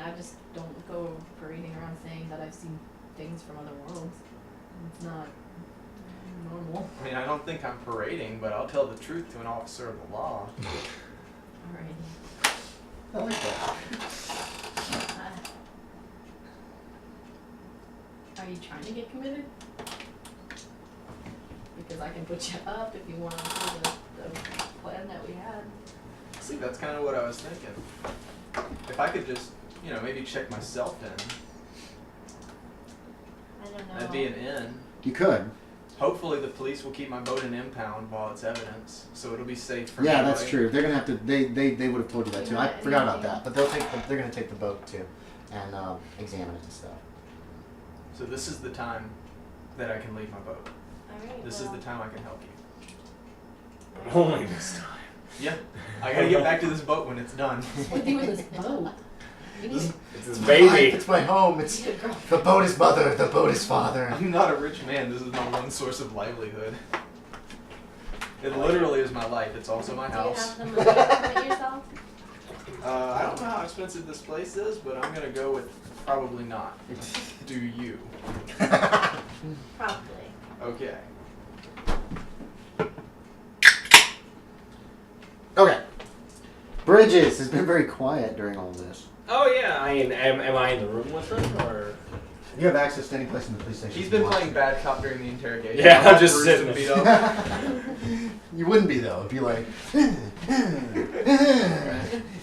I just don't go parading around saying that I've seen things from other worlds. It's not normal. I mean, I don't think I'm parading, but I'll tell the truth to an officer of the law. Alright. I like that. Are you trying to get committed? Because I can put you up if you want to do the plan that we had. See, that's kind of what I was thinking. If I could just, maybe check myself in. I don't know. That'd be an in. You could. Hopefully the police will keep my boat in impound while it's evidence, so it'll be safe for me. Yeah, that's true. They're gonna have to. They would have told you that too. I Yeah, forgot about yeah. that. But they're gonna take the boat too, and examine it and stuff. So this is the time that I can leave my boat. Alright, This is the time I can help you. Only this time. Yeah, I gotta get back to this boat when it's done. What do you with this boat? You need It's his baby. It's my home. It's a girl. the boat is mother. The boat is father. I'm not a rich man. This is my one source of livelihood. It literally is my life. It's also my house. Do you have the money to commit yourself? I don't know how expensive this place is, but I'm gonna go with probably not. Do you? Probably. Okay. Okay. Bridges has been very quiet during all this. Oh yeah, I mean, am I in the room with him or? You have access to any place in the police station. He's been playing bad cop during the interrogation. Yeah, I'm all just bruised sitting and beat up. You wouldn't be though. It'd be like,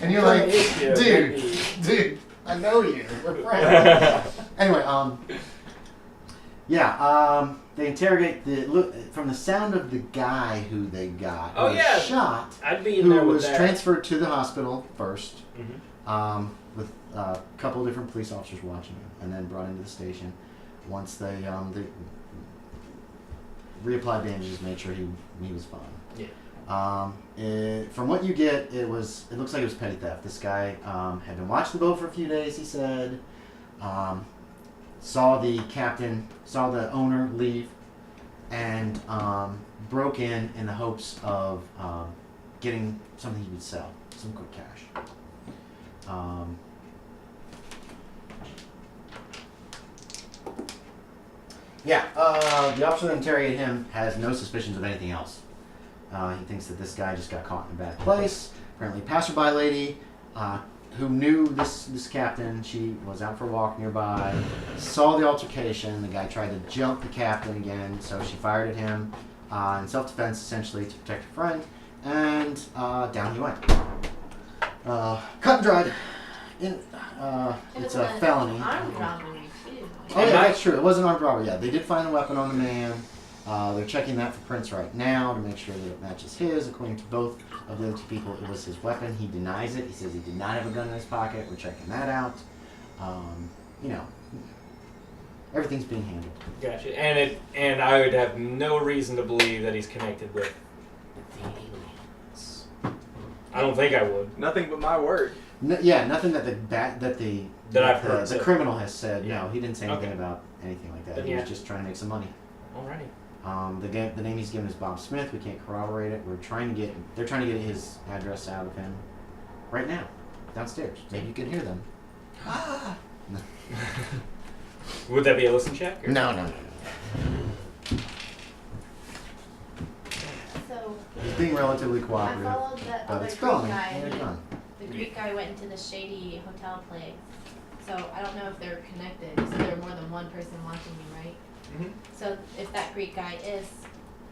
and you're like, dude, I know you. We're friends. Anyway, they interrogate from the sound of the guy who they got. Oh, who yeah. was shot. I'd be in Who there with was that. transferred to the hospital first, Mhm. with a couple of different police officers watching him, and then brought into the station. Once they reapplied bandages, made sure he was fine. Yeah. From what you get, it looks like it was petty theft. This guy had been watching the boat for a few days. He said, saw the owner leave, and broke in the hopes of getting something he would sell, some quick cash. The officer that interrogated him has no suspicions of anything else. He thinks that this guy just got caught in a bad place. Apparently, a passerby lady who knew this captain, she was out for a walk nearby, saw the altercation. The guy tried to jump the captain again, so she fired at him in self-defense, essentially, to protect her friend, and down he went. Cut and dried. It's a felony. Armed robbery too. Oh yeah, that's true. It was an armed robbery. Yeah, they did find a weapon on the man. They're checking that for prints right now to make sure that it matches his. According to both of the other two people, it was his weapon. He denies it. He says he did not have a gun in his pocket. We're checking that out. Everything's being handled. Gotcha. And I would have no reason to believe that he's connected with the aliens. I don't think I would. Nothing but my word. Nothing that I've heard. The So. criminal has said. Yeah. No, he didn't say anything Okay. about anything like that. Then He yeah. was just trying to make some money. Alrighty. The name he's given is Bob Smith. We can't corroborate it. They're trying to get his address out of him right now, downstairs. Maybe you can hear them. Would that be a listen check? Or? No. So He's being relatively I cooperative, followed that but other it's Greek felony. guy. And it's done. The Greek guy went into the shady hotel place. So I don't know if they're connected. You said there were more than one person watching you, right? Mm-hmm. So if that Greek guy is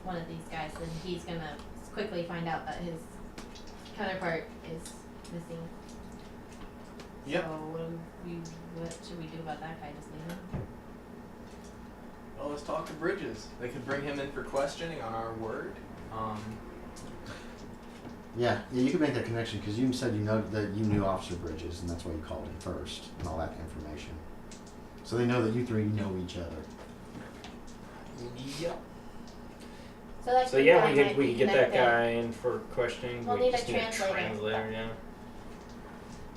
one of these guys, then he's gonna quickly find out that his counterpart is missing. Yep. So what should we do about that guy? Just leave him? Well, let's talk to Bridges. They could bring him in for questioning on our word. Yeah, you could make that connection because you said that you knew Officer Bridges, and that's why you called him first, and all that information. So they know that you three know each other. Yep. So yeah, we could get that guy in for questioning. We'll we need a just translator. Yeah.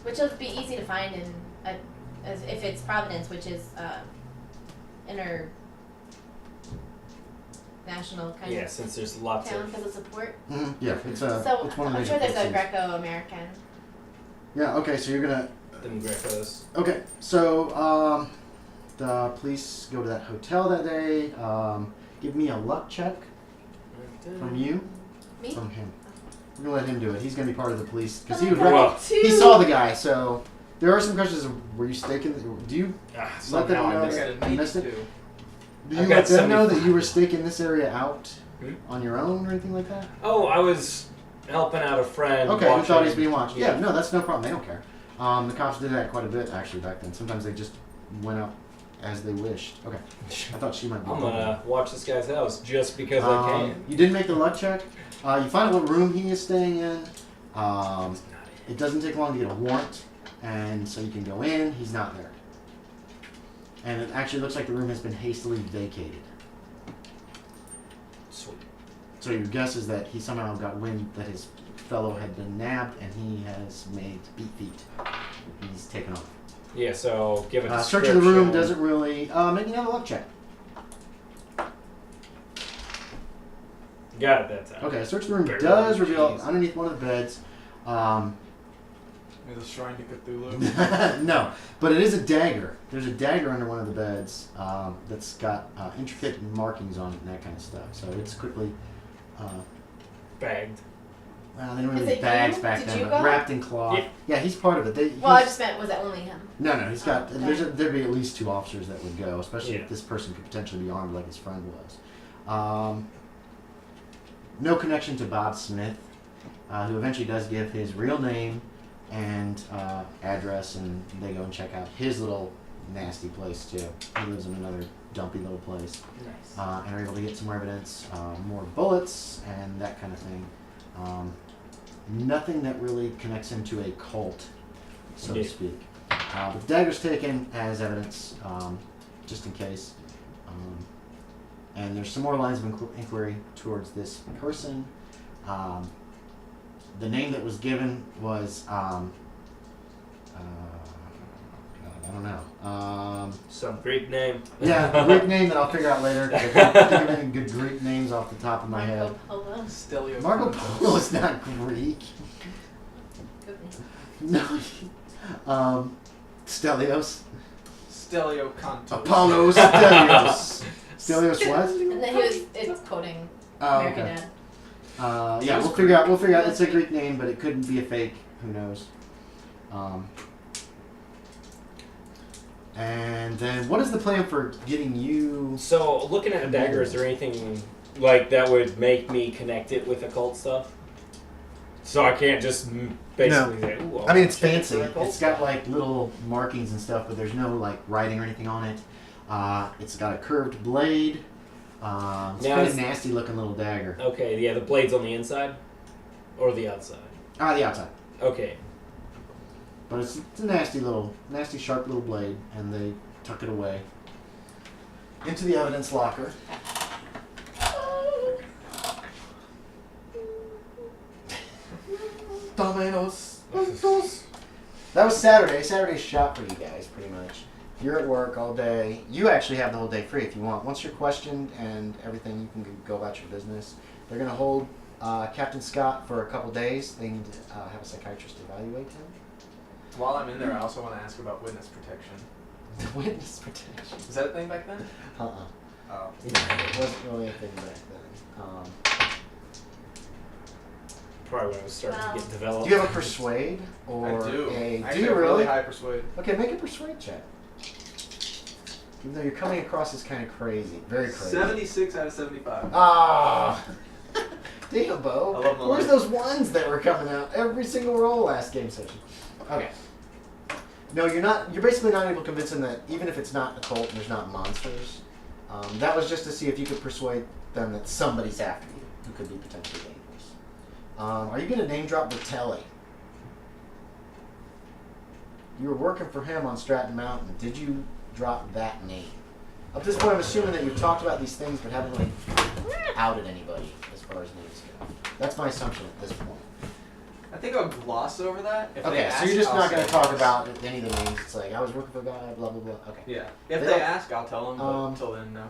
Which will be easy to find as if it's Providence, which is international kind Yeah, of since there's lots town of. because of support. Yeah, it's So it's one of the I'm major sure there's a cities. Greco-American. Yeah. Okay. So you're gonna. than Greco's. Okay, so the police go to that hotel that day. Give me a luck check from you. Me? From him. We're gonna let him do it. He's gonna be part of the police because Oh he my was God, right. two. He saw the guy. So there are some questions. Of, were you staking? Do you let them Somehow know I missed that it. I you missed it? too. Do I've you got let them know that 75. you were staking this area out Hmm? on your own or anything like that? Oh, I was helping out a friend. Okay, who thought he watching- was being watched? Yeah. Yeah, no, that's no problem. They don't care. The cops did that quite a bit actually back then. Sometimes they just went up as they wished. Okay, I thought she might be. I'm gonna watch this guy's house just because I can. You did make the luck check. You find out what room he is staying in. It doesn't take long to get a warrant, and so you can go in. He's not there. And it actually looks like the room has been hastily vacated. Sweet. So your guess is that he somehow got wind that his fellow had been nabbed, and he has made beat feet. He's taken off. Yeah, so give a Search of the room description. doesn't really... make another luck check. Got it that time. Okay, search of the room Very does well, reveal jeez. underneath one of the beds... There's a shrine to Cthulhu. no, but it is a dagger. There's a dagger under one of the beds that's got intricate markings on it and that kind of stuff. So it's quickly... Bagged. Well, they didn't Is really it bags you? back Did then, you but go? wrapped in cloth. Yeah. Yeah, he's part of it. Well, I just meant, was it only him? No, he's got. Oh, okay. There'd be at least 2 officers that would go, especially Yeah. if this person could potentially be armed like his friend was. No connection to Bob Smith, who eventually does give his real name and address, and they go and check out his little nasty place too. He lives in another dumpy little place, Nice. and are able to get some more evidence, more bullets, and that kind of thing. Nothing that really connects him to a cult, so to Yeah. speak. But the dagger's taken as evidence, just in case. And there's some more lines of inquiry towards this person. The name that was given was, God, I don't know. Some Greek name. Yeah, a Greek name that I'll figure out later. 'Cause I can't think of any good Greek names off the top of my head. Marco Polo. Stelio. Marco Polo is not Greek. Good name. No. Stelios. Stelio Cantos. Apollo Stelios. Stelios what? And then it's quoting Oh, American okay. Dad. Yeah, we'll figure out. It's a Greek name, but it couldn't be a fake. Who knows? And then, what is the plan for getting you? So, looking at a dagger, is there anything like that would make me connect it with occult stuff? So I can't just basically say, "Ooh, I mean, it's check it fancy. for occult It's got stuff." like little markings and stuff, but there's no like writing or anything on it. It's got a curved blade. It's Now kind of is- nasty looking little dagger. Okay, yeah, the blade's on the inside or the outside. The outside. Okay, But it's a nasty sharp little blade, and they tuck it away into the evidence locker. Dominoes. That was Saturday. Saturday's shot for you guys, pretty much. You're at work all day. You actually have the whole day free if you want. Once you're questioned and everything, you can go about your business. They're going to hold Captain Scott for a couple days. They need to have a psychiatrist evaluate him. While I'm in there, I also want to ask about witness protection. The witness protection. Is that a thing back then? Uh-uh. Oh. It wasn't really a thing back then. probably when I was starting to get developed. Do you have a persuade or I do. a? I Do you have really? high persuade. Okay, make a persuade check. Even though you're coming across as kind of crazy, very crazy. 76 out of 75. Ah, damn, Bo. I love my Where's life. those ones that were coming out every single roll last game session? Okay. No, you're not. You're basically not able to convince them that even if it's not a cult and there's not monsters, that was just to see if you could persuade them that somebody's after you who could be potentially dangerous. Are you going to name drop Natalie? You were working for him on Stratton Mountain. Did you drop that name? Up to this point, I'm assuming that you've talked about these things but haven't really outed anybody as far as names go. That's my assumption at this point. I think I'll gloss over that. If they Okay, ask, so you're just I'll not going say to talk yes. about any of the names. It's like, I was working for a guy, blah, blah, blah. Okay. Yeah. If They they don't- ask, I'll tell them, but until then, no.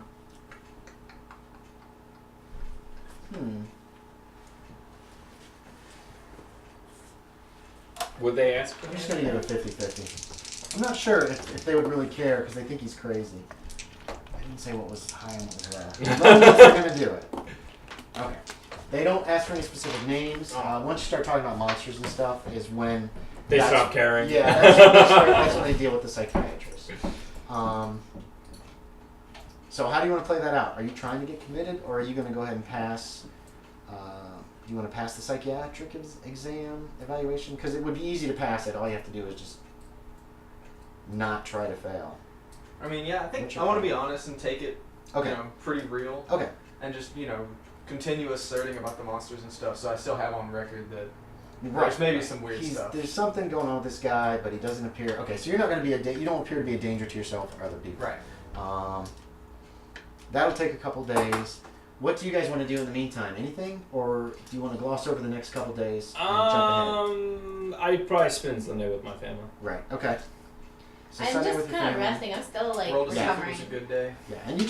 Would they ask for I'm just me? going to give it 50-50. I'm not sure if they would really care because they think he's crazy. I didn't say what was high and what was low. None of us are going to do it. Okay. They don't ask for any specific names. Once you start talking about monsters and stuff is when... They stop caring. Yeah, that's when they deal with the psychiatrist. So how do you want to play that out? Are you trying to get committed, or are you going to go ahead and pass... do you want to pass the psychiatric exam evaluation? Because it would be easy to pass it. All you have to do is just not try to fail. I mean, yeah, I think I want to be honest and take it, Okay. pretty real. Okay. And just, continue asserting about the monsters and stuff, so I still have on record that Right. there's maybe some weird stuff. There's something going on with this guy, but he doesn't appear... Okay, so you're not going to be you don't appear to be a danger to yourself or other people. Right. That'll take a couple days. What do you guys want to do in the meantime? Anything? Or do you want to gloss over the next couple days and jump ahead? I'd probably spend Sunday with my family. Right, okay. So I'm Sunday just with your kind of family. resting. I'm still like Roll to see if it recovering. was a good day. Yeah, and you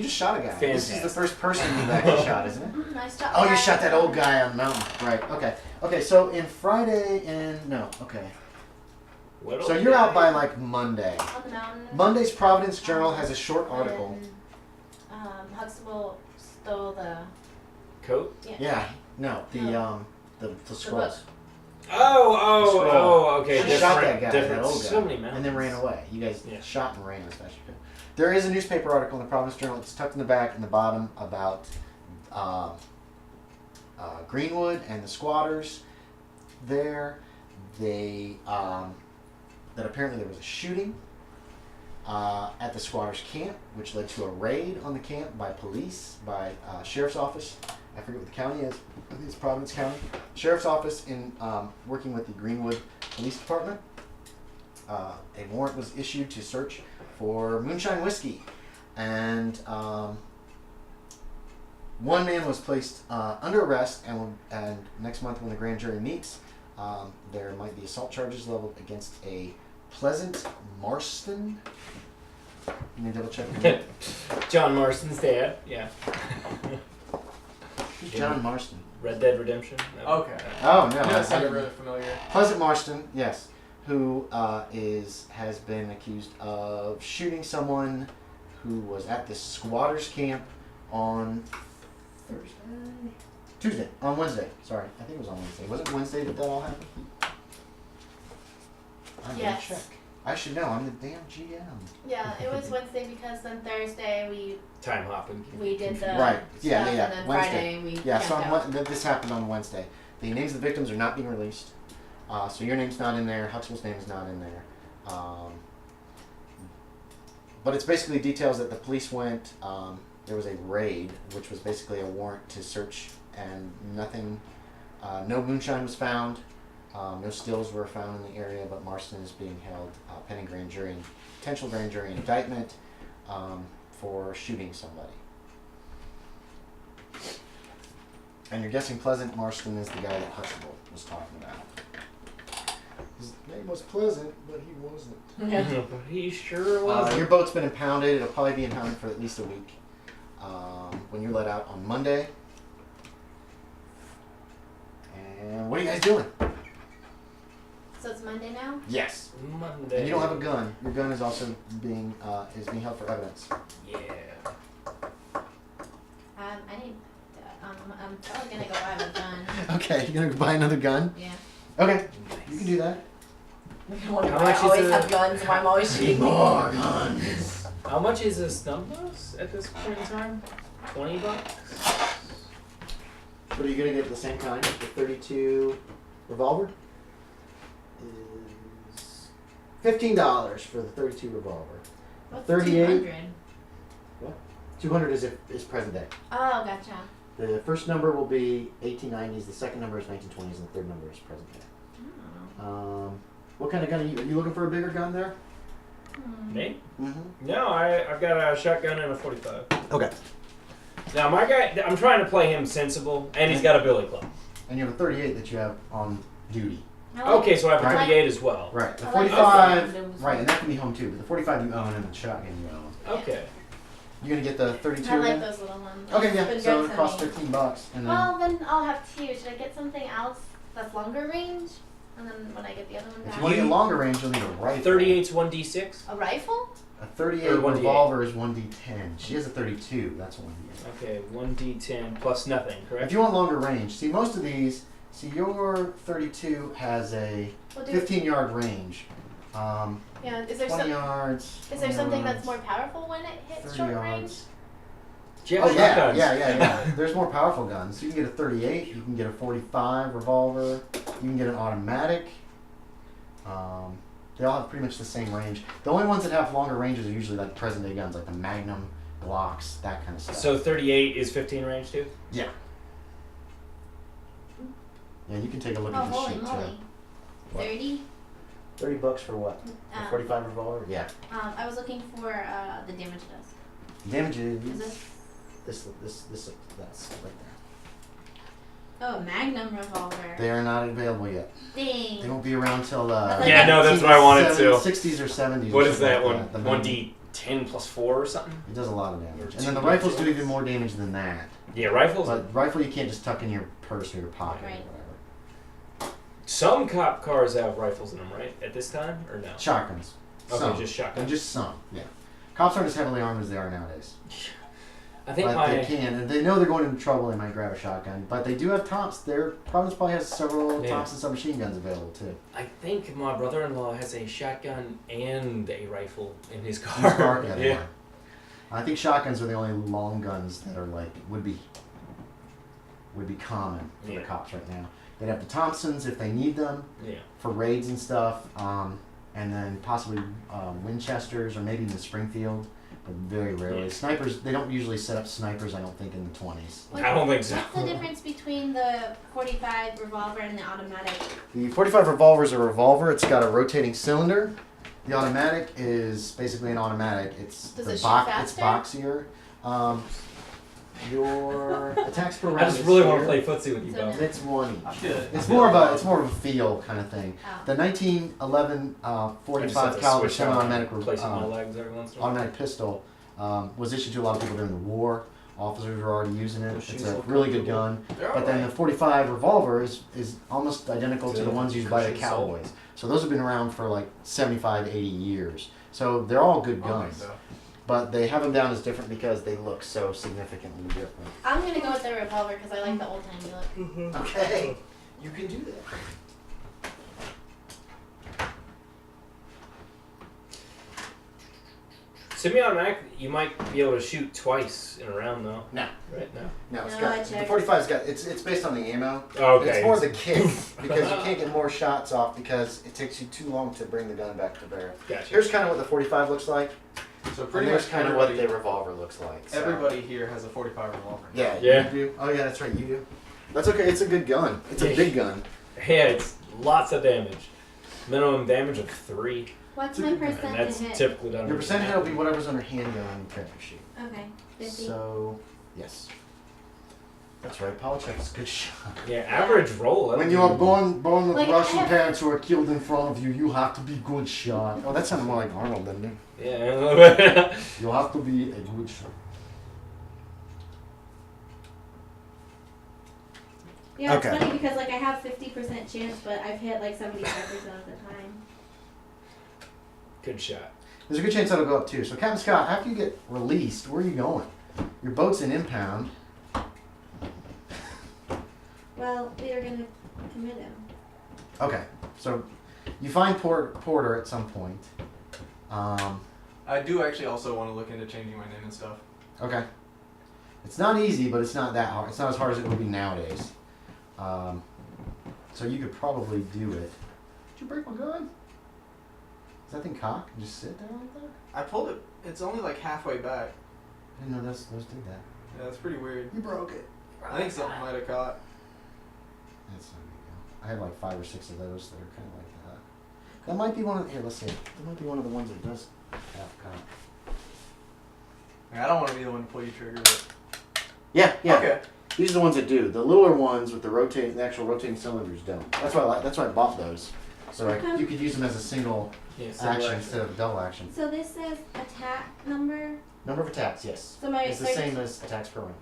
just shot a guy. This is the Fantastic. first person you've actually shot, isn't it? I shot Oh, the you guy shot on that the old mountain. guy on the mountain. Right, okay. Okay, so in Friday and... No, okay. What So old you're out guy? by like Monday. On the mountain. Monday's Providence Journal has a short article. And, Huxtable stole the... Coat? Yeah, no, the scrolls. book. Okay. She shot that Different. guy, Different. that old guy, So many mountains. and then ran away. You guys Yeah. shot and ran as fast as you could. There is a newspaper article in the Providence Journal. It's tucked in the back in the bottom about Greenwood and the squatters there. They that apparently there was a shooting at the squatters' camp, which led to a raid on the camp by police, by sheriff's office. I forget what the county is. I think it's Providence County. Sheriff's office in working with the Greenwood Police Department. A warrant was issued to search for moonshine whiskey, and one man was placed under arrest. And next month, when the grand jury meets, there might be assault charges leveled against a Pleasant Marston. Let me double check. John Marston's dad. Yeah. Who's John Marston? Red Dead Redemption. No. Okay. Oh no, Yeah, I that sounded didn't- really familiar. Pleasant Marston, yes, who has been accused of shooting someone who was at this squatters camp on Wednesday. Sorry, I think it was on Wednesday. Was it Wednesday that all happened? I'm Yes. gonna check. I should know. I'm the damn GM. Yeah, it was Wednesday because then Thursday Time hopping. we did the Right. Yeah, stuff, yeah. and then Wednesday. Friday we Yeah, so camped out. this happened on Wednesday. The names of the victims are not being released. So your name's not in there. Huxtable's name is not in there. But it's basically details that the police went. There was a raid, which was basically a warrant to search, and nothing. No moonshine was found. No stills were found in the area, but Marston is being held pending potential grand jury indictment for shooting somebody. And you're guessing Pleasant Marston is the guy that Huxtable was talking about. His name was Pleasant, but he wasn't. Yeah. He sure was. Your boat's been impounded. It'll probably be impounded for at least a week. When you're let out on Monday. And what are you guys doing? So it's Monday now? Yes. Monday. And you don't have a gun. Your gun is also being held for evidence. Yeah. I need I'm probably gonna go buy a gun. Okay, you're gonna buy another gun? Yeah. Okay, you can do that. How much is a- guns, so I'm always shooting. More guns. How much is a stun boss at this point in time? $20? What are you gonna get at the same time? The 32 revolver is $15 for the 32 revolver. What's 38? 200? 200 is present day. Oh, gotcha. The first number will be 1890s. The second number is 1920s, and the third number is present day. Oh. What kind of gun are you looking for? A bigger gun there? Me? Mm-hmm. No, I've got a shotgun and a 45. Okay. Now my guy, I'm trying to play him sensible, and he's got a billy club. And you have a 38 that you have on duty. I like- Okay, so I have a Right. 38 as well. Right. The I like 45. those. Right, and that can be home too. But the 45 you own, and the shotgun you own. Okay. You're gonna get the 32 I like again? those little ones. Okay, It's yeah. been So good it to costs me. $15, and then Well, then I'll have two. Should I get something else that's longer range? And then when I get the other one If back. you want to get longer range, you'll need a rifle. 38's 1d6. A rifle? A 38 Or 1d8. revolver is 1d10. She has a 32. That's 1d8. Okay, 1d10 plus nothing, correct? If you want longer range, see most of these. See, your 32 has a Well, do 15-yard range. yeah. 20 yards. Is there 20 something yards, that's more powerful when it hits 30 short yards. range? Do you Oh have yeah, shotguns? yeah. There's more powerful guns. You can get a 38. You can get a 45 revolver. You can get an automatic. They all have pretty much the same range. The only ones that have longer ranges are usually like present-day guns, like the Magnum, Glocks, that kind of stuff. So 38 is 15 range too? Yeah. Yeah, you can take a look Oh, at this holy shit moly. too. What? 30? $30 for what? A 45 revolver? Yeah. I was looking for the damage it does. Damages. Is this? That's right there. Oh, Magnum revolver. They are not available yet. They Dang. won't be around till Yeah, no, that's what I wanted to. 60s or 70s. What or is something that like one? The 1d10 plus 4 or something? It does a lot of damage. Or And then the 2d10. rifles do even more damage than that. Yeah, rifles. But rifle you can't just tuck in your purse or your pocket Right. or whatever. Some cop cars have rifles in them, right? At this time, or no? Shotguns. Okay, Some. just shotguns. And just some, yeah. Cops aren't as heavily armed as they are nowadays. I think But they can, and they know they're going into trouble, they might grab a shotgun. But they do have Thompson. Their province probably has several Yeah. Thompson submachine guns available too. I think my brother-in-law has a shotgun and a rifle in his In car. his car, yeah, they Yeah. are. I think shotguns are the only long guns that are like would be common for Yeah. the cops right now. They'd have the Thompsons if they need them Yeah. for raids and stuff, and then possibly Winchesters or maybe even Springfield, but very rarely. Yeah. Snipers, they don't usually set up snipers, I don't think, in the 20s. What- I don't think so. What's the difference between the 45 revolver and the automatic? The 45 revolver is a revolver. It's got a rotating cylinder. The automatic is basically an automatic. It's Does the it shoot it's faster? boxier. Your attacks per round. I just is really want to here. play footsie with you, So Bob. no. It's one I each. feel It's more of a feel kind of thing. Oh. The 1911 I just 45 have to caliber switch on semi-automatic placing my legs every once in a while. automatic pistol was issued to a lot of people during the war. Officers were already using it. Those It's shoes a look really good comfortable. gun. They're But then the alright. 45 revolver is almost identical to So the ones used by the Christian Soul. cowboys. So those have been around for like 75, 80 years. So they're all good Oh, guns. so. But they have them down as different because they look so significantly different. I'm gonna go with the revolver because I like the old timey look. Okay, you can do that. Semi-automatic, you might be able to shoot twice in a round, though. No. Right now. No, it's No, got I the checked. 45's got it's based on the ammo. Okay. It's more the kick because you can't get more shots off because it takes you too long to bring the gun back to bear. Gotcha. Here's kind of what the 45 looks like. So And pretty there's much kind of what everybody, the revolver looks like. So. everybody here has a 45 revolver. Yeah. Yeah. You do. Oh yeah, that's right. You do. That's okay. It's a good gun. It's a big gun. Yeah, it's lots of damage. Minimum damage of 3. What's It's a my good gun. percent And that's to hit? typically done. Your percent hit will be whatever's on your handgun on your character sheet. Okay, 50. So yes. That's right. Polochev is a good shot. Yeah, average roll. I When don't you are think- born with Like, I Russian have- parents who are killed in front of you, you have to be good shot. Oh, that sounded more like Arnold, didn't it? Yeah, a little bit. You have to be a good shot. Yeah, Okay. it's funny because like I have 50% chance, but I've hit like 75% of the time. Good shot. There's a good chance that'll go up too. So, Captain Scott, after you get released, where are you going? Your boat's in impound. Well, we are gonna commit him. Okay, so you find Porter at some point. I do actually also want to look into changing my name and stuff. Okay. It's not easy, but it's not that hard. It's not as hard as it would be nowadays. So you could probably do it. Did you break my gun? Is that thing cocked? Just sit there like that? I pulled it. It's only like halfway back. I didn't know those did that. Yeah, that's pretty weird. You broke it. I think something might have caught. That's no big deal. I had like 5 or 6 of those that are kind of like that. That might be one of. Here, let's see. That might be one of the ones that does have cock. I don't want to be the one to pull you trigger, but Yeah, yeah. okay. These are the ones that do. The littler ones with the actual rotating cylinders don't. That's why I bought those. So you could use them as a single Yeah, action instead of a double action. So this says attack number. Number of attacks, yes. So my It's the my- same as attacks per round.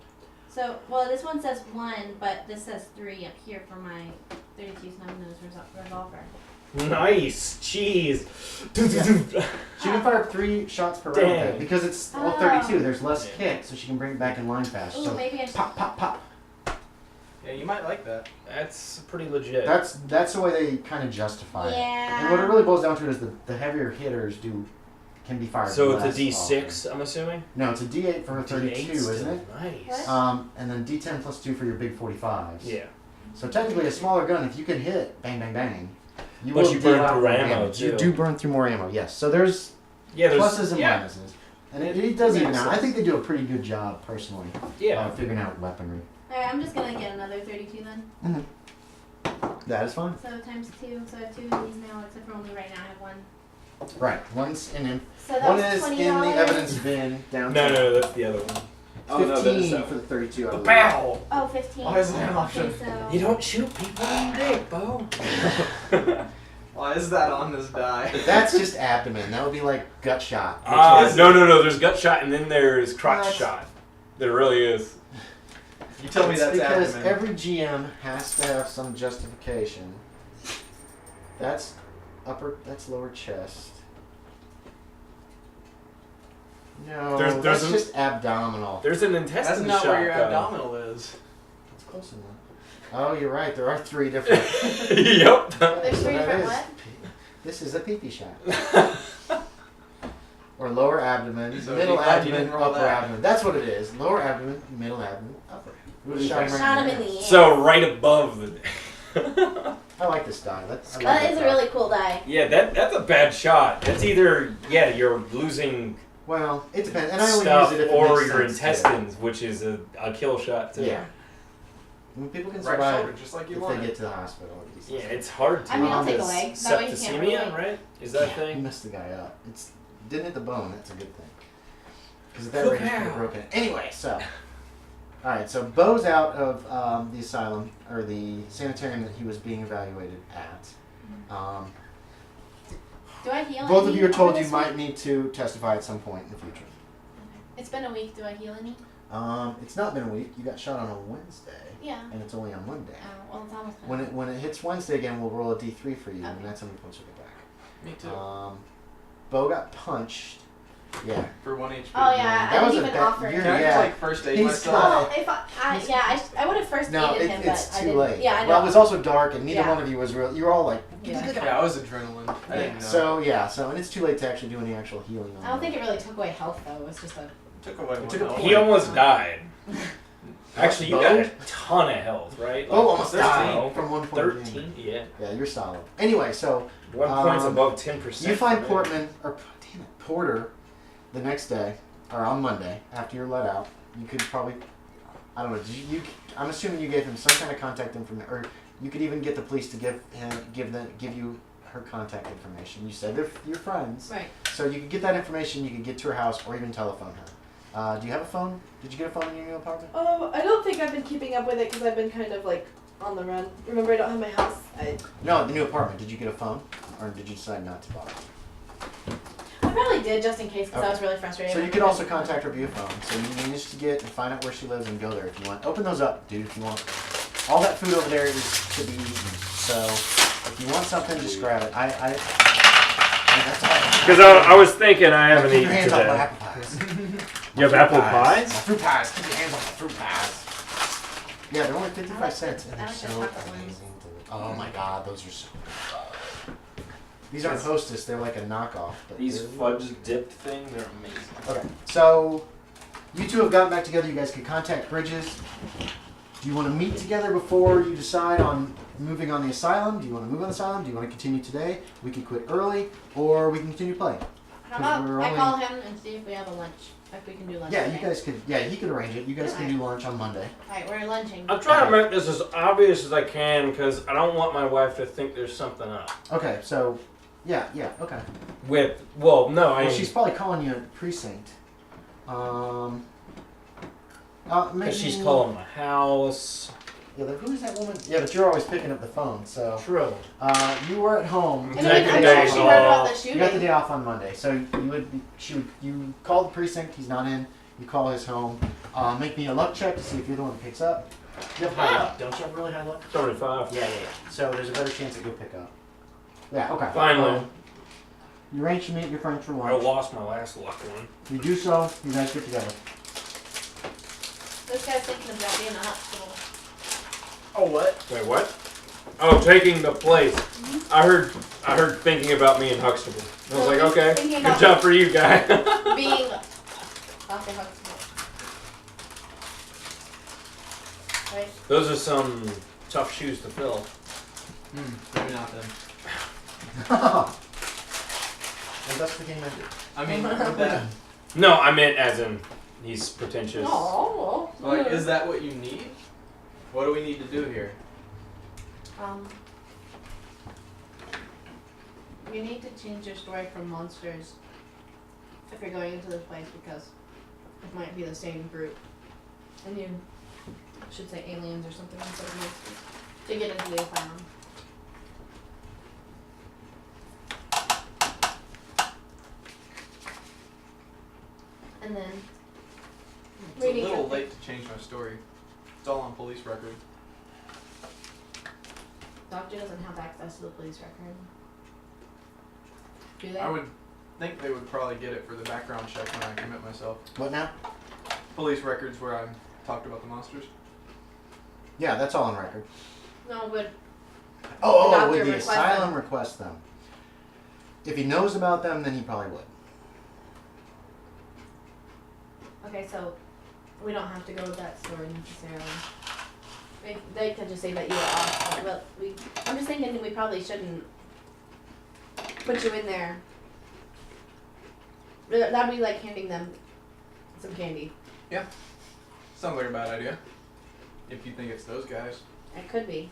So well, this one says 1, but this says 3 up here for my .32 snub-nose revolver. Nice. Jeez. She can fire 3 shots per round with it, because it's all 32. There's less kick, so she can bring it back in line faster. Ooh, So maybe I should. pop, pop, pop. Yeah, you might like that. That's pretty legit. That's the way they kind of justify it. Yeah. And what it really boils down to is the heavier hitters can be fired. So less it's a D6, often. I'm assuming? No, it's a D8 for a 32, D8 isn't still. it? Nice. What? And then D10 plus 2 for your big 45s. Yeah. So technically, a smaller gun, if you can hit, bang, bang, bang, you But will you burn deal out through more ammo, damage. You too. do burn through more ammo, yes. So there's Yeah, pluses and minuses. And it does even Makes out. I sense. think they do a pretty good job, personally, figuring out weaponry. Alright, I'm just gonna get another 32 then. That is fine. So times 2. So I have 2 of these now, except for only right now I have 1. Right. One's in So that one was is $20. in the evidence bin down No, to no, that's the other one. 15 for the 32. I believe. Pow! Oh, 15. Why is that an option? Okay, so You don't shoot people in the dick, Bo. Why is that on this die? That's just abdomen. That would be like gut shot. No. There's gut shot and then there's crotch What? shot. There really is. You tell me It's that's because abdomen. every GM has to have some justification. That's that's lower chest. No, There's that's a- just abdominal. There's an That's intestine not shot. where your though. abdominal is. That's close enough. Oh, you're right. There are 3 different. Yep. there's 3 So that different is- what? This is a pee-pee shot. Or lower abdomen, So middle you glad you abdomen, didn't roll upper that. abdomen. That's what it is. Lower abdomen, middle abdomen, upper. We would've shot him right Shot in him the in the head. air. So right above the. I like this die. I like That is a die. really cool die. Yeah, that's a bad shot. That's either you're losing Well, it depends. And I only stuff use it if it or makes your sense to. intestines, which is a kill shot too. Yeah. I mean, people can Right survive shoulder, just like you if they wanted. get to the hospital. with these Yeah, things. it's hard to. I mean, I'll Um, take a this leg. That way you can't really. Septicemia, right? Is that a He thing? messed the guy up. Didn't hit the bone. That's a good thing. Because at that rate, it's pretty broken. Anyway, so. Alright, so Bo's out of the asylum, or the sanitarium that he was being evaluated at. Do I heal Both of any you are told over you this might week? need to testify at some point in the future. It's been a week. Do I heal any? It's not been a week. You got shot on a Wednesday, Yeah. and it's only on Monday. Well, it's almost. When it hits Wednesday again, we'll roll a D3 for you, and Okay. that's how many points you'll get back. Me too. Bo got punched. Yeah. For 1 HP. Oh yeah, That I was didn't a even bad- offer. you're- Can I Yeah. just like first aid He's myself? Well, if I would have first No, aided him, it's but I too didn't. late. Yeah, I know. Well, it was also dark, and neither Yeah. one of you was real. You were all like, Yeah. Yeah, I was adrenaline. I didn't know. So and it's too late to actually do any actual healing on I don't it. think it really took away health though. It was just a. Took away one took a health. He almost died. Actually, you Bo? got a ton of health, right? Oh, almost 13. died from 1 point. 13. Yeah. Yeah, you're solid. Anyway, so 1 point's Um, above 10%. you find for me. Porter the next day, or on Monday, after you're let out. You could probably, I don't know, I'm assuming you gave him some kind of contact information, or you could even get the police to give you her contact information. You said they're your friends. Right. So you could get that information, you could get to her house, or even telephone her. Do you have a phone? Did you get a phone in your new apartment? I don't think I've been keeping up with it because I've been kind of like on the run. Remember, I don't have my house. No, the new apartment. Did you get a phone, or did you decide not to bother? I probably did just in case because I Okay. was really frustrated. So you can also contact her via phone. So you manage to get and find out where she lives and go there if you want. Open those up, dude, if you want. All that food over there is to be eaten. So if you want something, just grab it. Because I was thinking I haven't Keep your eaten hands off my today. apple pies. You have apple My pies? fruit pies. Keep your hands off my fruit pies. Yeah, they're only 55 cents, and I they're like the so chocolate ones. amazing. Oh my god, those are so good. These aren't Hostess, they're like a knockoff. But These they're- fudge dipped things are amazing. Okay, so you two have gotten back together. You guys can contact Bridges. Do you want to meet together before you decide on moving on the asylum? Do you want to move on the asylum? Do you want to continue today? We can quit early, or we can continue playing. How about we're I only- call him and see if we have a lunch. If we can do lunch. Yeah, today. you guys could. Yeah, he could arrange it. You guys can do lunch on Monday. Alright, we're lunching. I'm trying to make this as obvious as I can because I don't want my wife to think there's something up. Okay, so yeah, okay. No, Well, she's probably calling you at precinct. Maybe because she's calling my house. Yeah, who is that woman? Yeah, but you're always picking up the phone. So True. you were at home. And You then got I'm the sure day she off. heard about the You got the shooting. day off on Monday, so you called the precinct. He's not in. You call his home. Make me a luck check to see if you're the one that picks up. You have high luck, don't you have really high luck? 75. Yeah. So there's a better chance that you'll pick up. Yeah, okay. Finally. You arrange to meet your friend for I lunch. lost my last luck one. You do so, you guys get together. This guy's thinking about being a hospital. Oh, what? Wait, what? Oh, taking the place. I heard thinking about me and Huxtable. I was like, okay, Thinking good about job for you, guy. being Dr. Huxtable. Right? Those are some tough shoes to fill. Maybe not then. And that's the game ended. I mean, with that, No, I meant as in he's pretentious. Oh. like, is that what you need? What do we need to do here? You need to change your story from monsters if you're going into this place because it might be the same group. And you should say aliens or something instead of monsters to get into the asylum. And then It's a little late to change my story. It's all on police record. Doctor doesn't have access to the police record. Do they? I would think they would probably get it for the background check when I commit myself. What now? Police records where I talked about the monsters. Yeah, that's all on record. No, but Oh, doctor would the request asylum them. request them? If he knows about them, then he probably would. okay, so we don't have to go with that story necessarily. They could just say that you were off, but I'm just thinking that we probably shouldn't put you in there. That'd be like handing them some candy. Sounds like a bad idea. If you think it's those guys. It could be.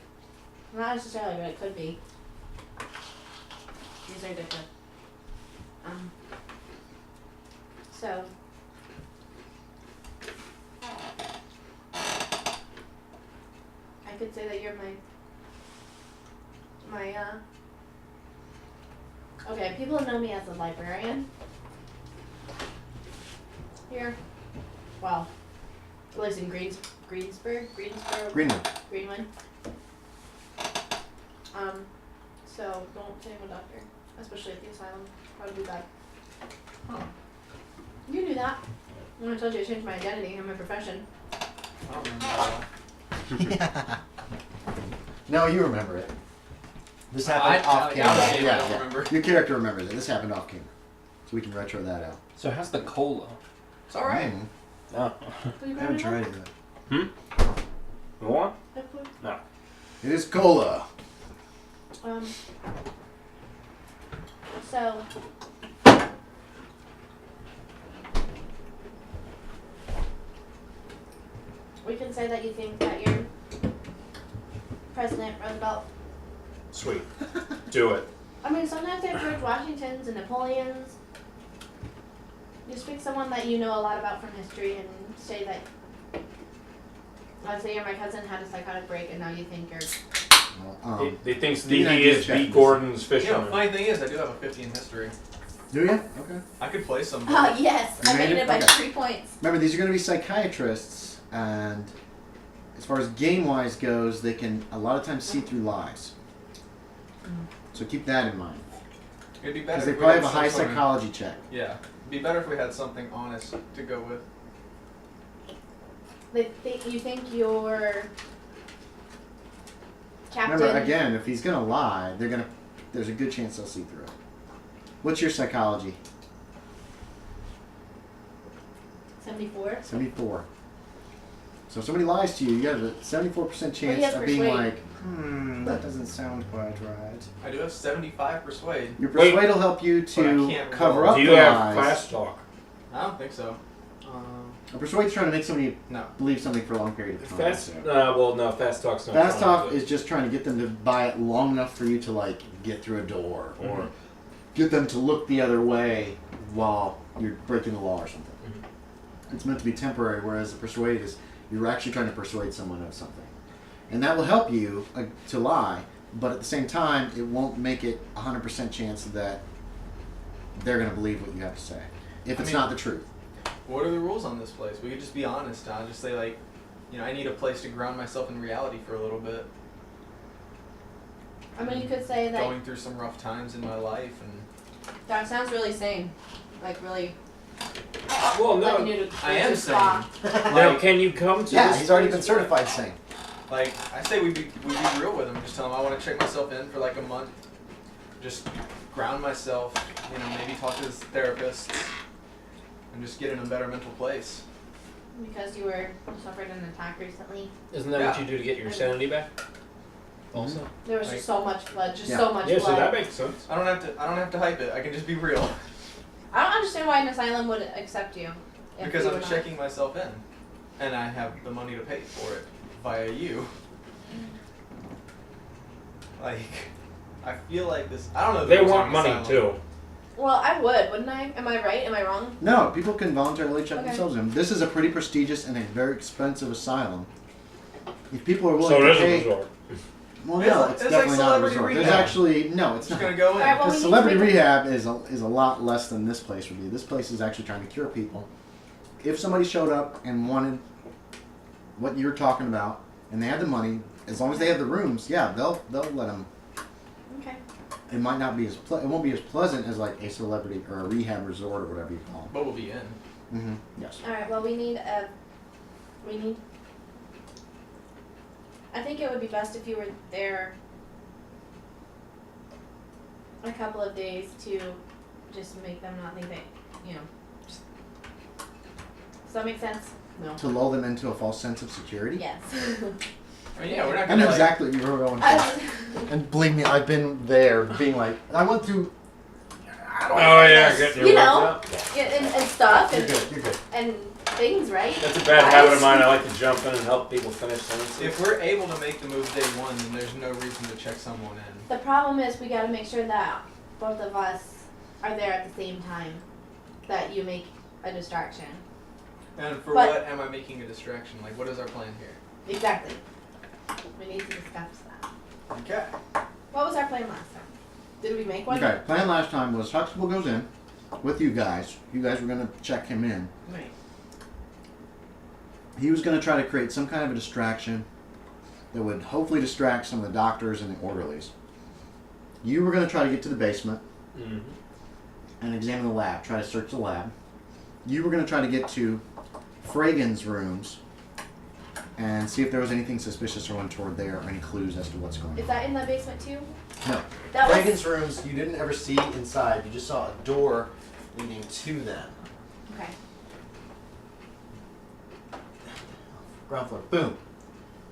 Not necessarily, but it could be. These are different. So. I could say that you're okay, people know me as a librarian. Here. Well, at least in Greenwood. So don't say I'm a doctor, especially at the asylum. That would be bad. Huh. You knew that. When I told you I changed my identity and my profession. I don't remember that. No, you remember it. This happened off camera. I don't remember. Your character remembers it. This happened off camera. So we can retro that out. So how's the cola? It's alright. Oh. Will you I grab haven't me tried one? it You want? That food? yet. It is cola. So we can say that you think that you're President Roosevelt. Sweet. Do it. I mean, sometimes they have George Washingtons and Napoleons. You just pick someone that you know a lot about from history and say that, let's say you're my cousin, had a psychotic break, and now you think you're... He thinks give me an he idea is check. B. Gordon's You know, fisherman. funny thing is, I do have a 50 in history. Do you? Okay. I could play some. yes, You I made made it? it by Okay. 3 points. Remember, these are going to be psychiatrists, and as far as game-wise goes, they can a lot of times see through lies. So keep that in mind. It'd be better Because they if we probably had have a high some sort of- psychology check. Yeah. It'd be better if we had something honest to go with. You think you're captain... Remember, again, if he's going to lie, there's a good chance they'll see through it. What's your psychology? 74? 74. So if somebody lies to you, you got a 74% he chance has of being persuade. like, that doesn't sound quite right. I do have 75 persuade. Your Wait. persuade will help you But I to can't cover roll. up Do you the have lies. class talk? I don't think so. A persuade's trying to make somebody No. believe something for a long period of time. Fast, so. well, no, fast talk's not. Fast fun, talk but- is just trying to get them to buy it long enough for you to like get through a door or get them to look the other way while you're breaking the law or something. It's meant to be temporary, whereas the persuade is you're actually trying to persuade someone of something. And that will help you to lie, but at the same time, it won't make it 100% chance that they're going to believe what you have to say. If it's not the truth. what are the rules on this place? We could just be honest. I'll just say like, I need a place to ground myself in reality for a little bit. I mean, you could say that. Going through some rough times in my life, and That sounds really sane. Like, really. Well, letting no. you to I am to stop. Now, can you come to Yeah, this he's already place? been certified sane. like I say, we be real with him. Just tell him I want to check myself in for like a month. Just ground myself. Maybe talk to his therapist, and just get in a better mental place. Because you were suffered an attack recently. Isn't that what you do to get your sanity back? Also. There was Like- just so much blood. Just Yeah. so much Yeah, blood. so that makes sense. I don't have to hype it. I can just be real. I don't understand why an asylum would accept you. If Because you I'm were not. checking myself in, and I have the money to pay for it via you. Like, I feel like this. I don't know. They want money too. Well, I would, wouldn't I? Am I right? Am I wrong? No, people can voluntarily check Okay. themselves in. This is a pretty prestigious and a very expensive asylum. If people are willing So to it is a pay, resort. well, It's no, like- it's it's like definitely not a celebrity resort. There's rehab. actually no, it's Just not. gonna go in. Alright, well, Because we need to celebrity make- rehab is a lot less than this place would be. This place is actually trying to cure people. If somebody showed up and wanted what you're talking about, and they had the money, as long as they have the rooms, yeah, they'll let them. Okay. It might not be as it won't be as pleasant as like a celebrity or a rehab resort or whatever you call But we'll be in. it. Mm-hmm. Yes. All right. Well, we need. I think it would be best if you were there a couple of days to just make them not think that Just, does that make sense? No. To lull them into a false sense of security. Yes. I mean, yeah, we're not I gonna. know like, exactly what you were going for. I- And believe me, I've been there, being like, I went through. Oh yeah, getting your You work know. out. Yeah, and stuff You're and, good. You're good. and things, right? That's a bad Guys? habit of mine. I like to jump in and help people finish sentences. If we're able to make the move day one, then there's no reason to check someone in. The problem is we got to make sure that both of us are there at the same time. That you make a distraction. And for But- what am I making a distraction? Like, what is our plan here? Exactly. We need to discuss that. Okay. What was our plan last time? Did we make one? Okay. Plan last time was Huxtable goes in with you guys. You guys were gonna check him in. Right. He was gonna try to create some kind of a distraction that would hopefully distract some of the doctors and the orderlies. You were gonna try to get to the basement Mm-hmm. and examine the lab. Try to search the lab. You were gonna try to get to Fragan's rooms and see if there was anything suspicious or untoward there, or any clues as to what's going on. Is that in the basement too? No. That was. Fragan's rooms, you didn't ever see inside. You just saw a door leading to them. Okay. Ground floor. Boom.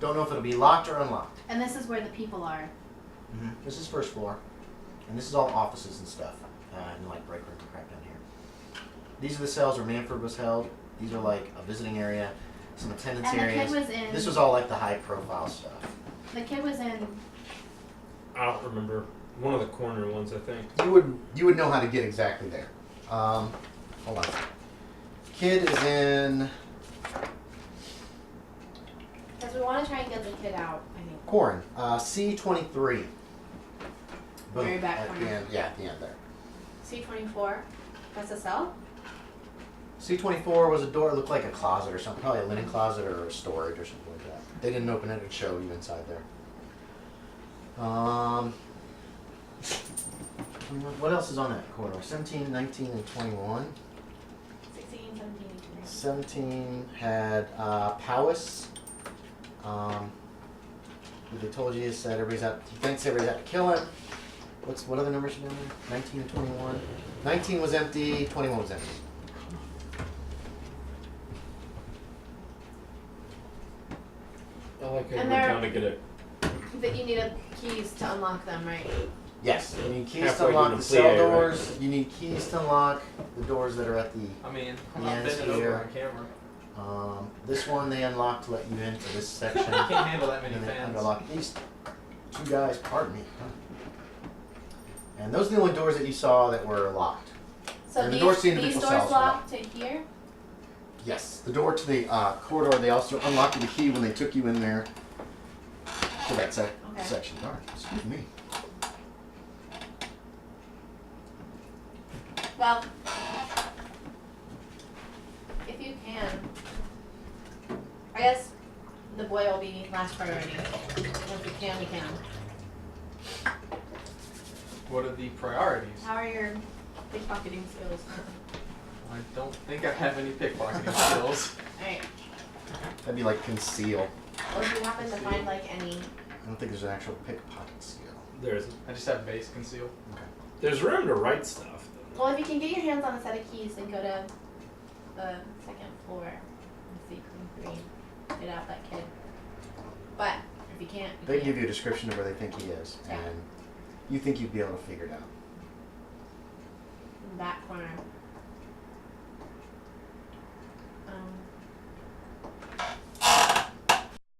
Don't know if it'll be locked or unlocked. And this is where the people are. This is first floor. And this is all offices and stuff. And like break rooms and crap down here. These are the cells where Manfred was held. These are like a visiting area, some attendance And the areas. kid was in. This was all like the high profile stuff. The kid was in. I don't remember. One of the corner ones, I think. You would know how to get exactly there. Hold on. Kid is in Because we want to try and get the kid out. I think. Corin, C23. Boom. Very back at corner. the end. Yeah, at the end there. C24. That's a cell. C24 was a door that looked like a closet or something, probably a linen closet or storage or something like that. They didn't open it and show you inside there. What else is on that corridor? 17, 19, and 21. 16, 17, 18. 17 had Powis. What they told you is that everybody's out. He thinks everybody's out to kill him. What other numbers are down there? 19 and 21. 19 was empty. 21 was empty. I like how you And went they're- down to get it. But you need keys to unlock them, right? Yes, you need keys to Halfway unlock through the the cell plie, right? doors. You need keys to unlock the doors that are at the. I mean, I'm Yeah, not it's bending here. over on camera. This one they unlocked to let you into this section. You can't handle that many And they fans. unlocked these two guys. Pardon me. And those are the only doors that you saw that were locked. So And the doors to the these individual doors cells were locked to here. Yes, the door to the corridor. They also unlocked the key when they took you in there to that section. Darn, excuse me. Well, if boy will be last priority. If we can, we can. What are the priorities? How are your pickpocketing skills? I don't think I have any pickpocketing skills. Alright. That'd be like conceal. Well, if you happen to find like any. I don't think there's an actual pickpocket skill. I just have base conceal. There's room to write stuff. Though. Well, if you can get your hands on a set of keys, then go to the second floor and see Queen 3. Get out that kid. But if you can't, you They can't. give you a description of where they think he is, Yeah. and you think you'd be able to figure it out. In that corner.